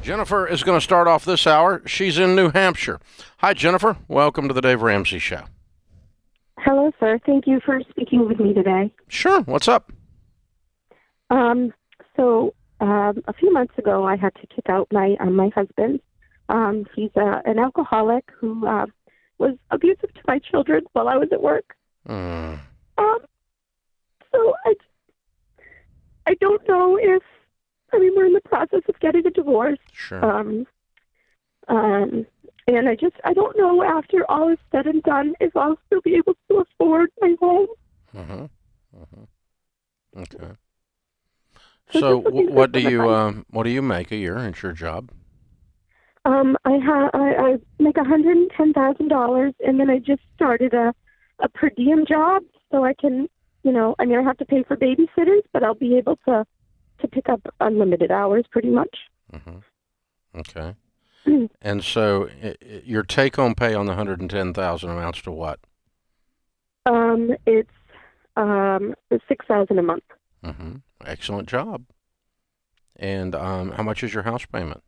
Jennifer is going to start off this hour. She's in New Hampshire. Hi, Jennifer. Welcome to the Dave Ramsey Show. Hello, sir. Thank you for speaking with me today. Sure. What's up? A few months ago, I had to kick out my husband. He's an alcoholic who was abusive to my children while I was at work. So I don't know if, we're in the process of getting a divorce. Sure. And I don't know, after all is said and done, if I'll still be able to afford my home. Okay. So what do you make a year? It's your job. I make $110,000, and then I just started a per diem job, so I can, I have to pay for babysitters, but I'll be able to pick up unlimited hours pretty much. Okay. And so your take-home pay on the $110,000 amounts to what? It's $6,000 a month. Excellent job. And how much is your house payment?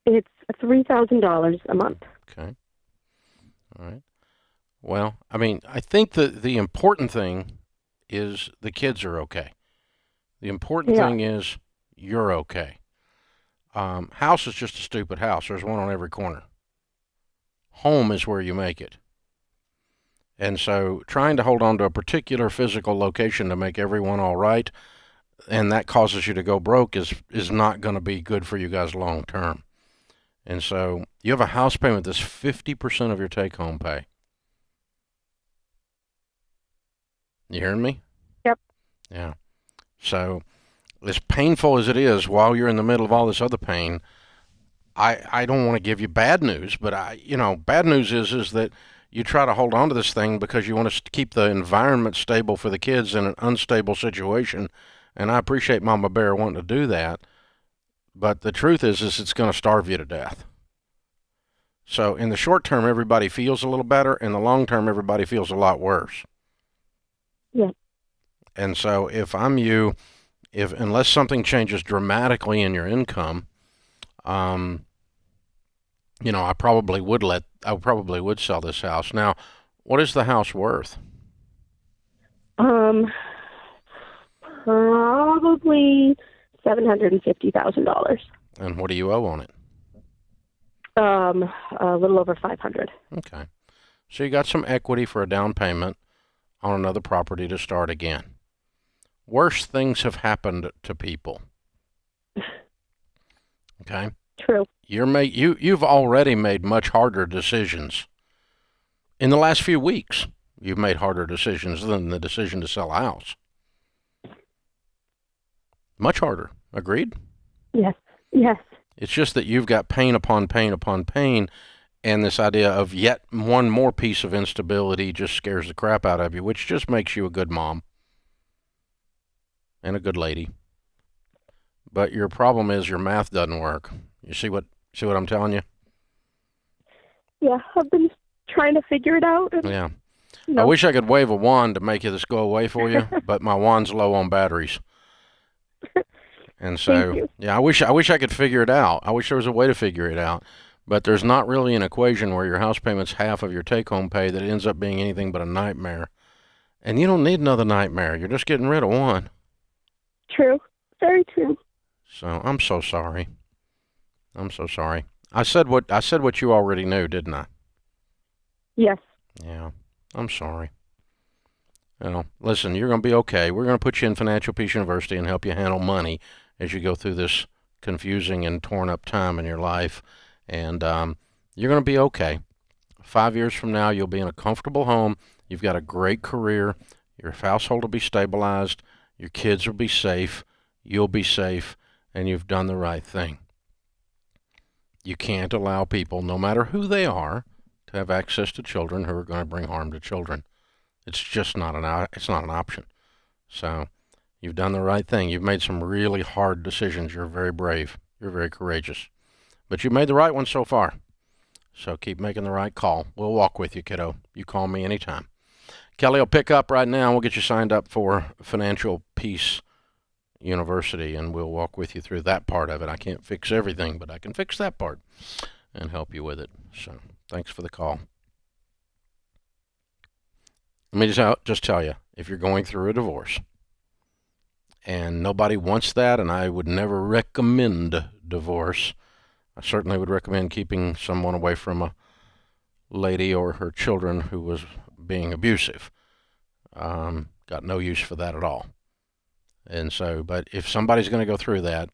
It's $3,000 a month. Okay. All right. Well, I think the important thing is the kids are okay. The important thing is you're okay. House is just a stupid house. There's one on every corner. Home is where you make it. And so trying to hold on to a particular physical location to make everyone all right, and that causes you to go broke, is not going to be good for you guys long term. And so you have a house payment that's 50% of your take-home pay. You hearing me? Yep. Yeah. So as painful as it is while you're in the middle of all this other pain, I don't want to give you bad news, but bad news is that you try to hold on to this thing because you want to keep the environment stable for the kids in an unstable situation. And I appreciate Mama Bear wanting to do that. But the truth is it's going to starve you to death. So in the short term, everybody feels a little better. In the long term, everybody feels a lot worse. Yeah. And so if I'm you, unless something changes dramatically in your income, I probably would sell this house. Now, what is the house worth? Probably $750,000. And what do you owe on it? A little over $500. Okay. So you got some equity for a down payment on another property to start again. Worse things have happened to people. Okay? True. You've already made much harder decisions. In the last few weeks, you've made harder decisions than the decision to sell a house. Much harder. Agreed? Yes. Yes. It's just that you've got pain upon pain upon pain, and this idea of yet one more piece of instability just scares the crap out of you, which just makes you a good mom and a good lady. But your problem is your math doesn't work. You see what I'm telling you? Yeah, I've been trying to figure it out. Yeah. I wish I could wave a wand to make this go away for you, but my wand's low on batteries. And so, yeah, I wish I could figure it out. I wish there was a way to figure it out. But there's not really an equation where your house payment's half of your take-home pay that ends up being anything but a nightmare. And you don't need another nightmare. You're just getting rid of one. True. Very true. So I'm so sorry. I'm so sorry. I said what you already knew, didn't I? Yes. Yeah. I'm sorry. Listen, you're going to be okay. We're going to put you in Financial Peace University and help you handle money as you go through this confusing and torn up time in your life. And you're going to be okay. 5 years from now, you'll be in a comfortable home. You've got a great career. Your household will be stabilized. Your kids will be safe. You'll be safe. And you've done the right thing. You can't allow people, no matter who they are, to have access to children who are going to bring harm to children. It's just not an option. So you've done the right thing. You've made some really hard decisions. You're very brave. You're very courageous. But you made the right one so far. So keep making the right call. We'll walk with you, kiddo. You call me anytime. Kelly will pick up right now. We'll get you signed up for Financial Peace university, and we'll walk with you through that part of it. I can't fix everything, but I can fix that part and help you with it. So thanks for the call. Let me just tell you, if you're going through a divorce, and nobody wants that, and I would never recommend divorce, I certainly would recommend keeping someone away from a lady or her children who was being abusive. Got no use for that at all. And so, but if somebody's going to go through that,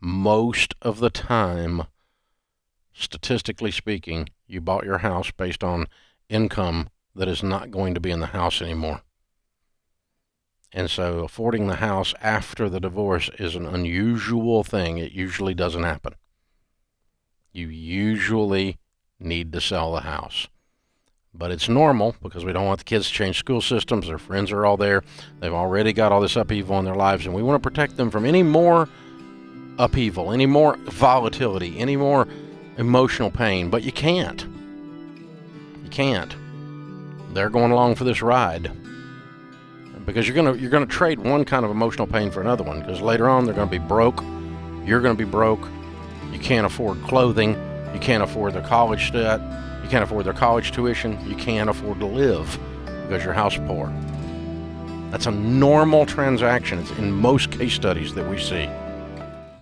most of the time, statistically speaking, you bought your house based on income that is not going to be in the house anymore. And so affording the house after the divorce is an unusual thing. It usually doesn't happen. You usually need to sell the house. But it's normal because we don't want the kids to change school systems. Their friends are all there. They've already got all this upheaval in their lives, and we want to protect them from any more upheaval, any more volatility, any more emotional pain. But you can't. You can't. They're going along for this ride. Because you're gonna trade one kind of emotional pain for another one, because later on they're gonna be broke. You're gonna be broke. You can't afford clothing. You can't afford their college debt. You can't afford their college tuition. You can't afford to live because you're house poor. That's a normal transaction. It's in most case studies that we see.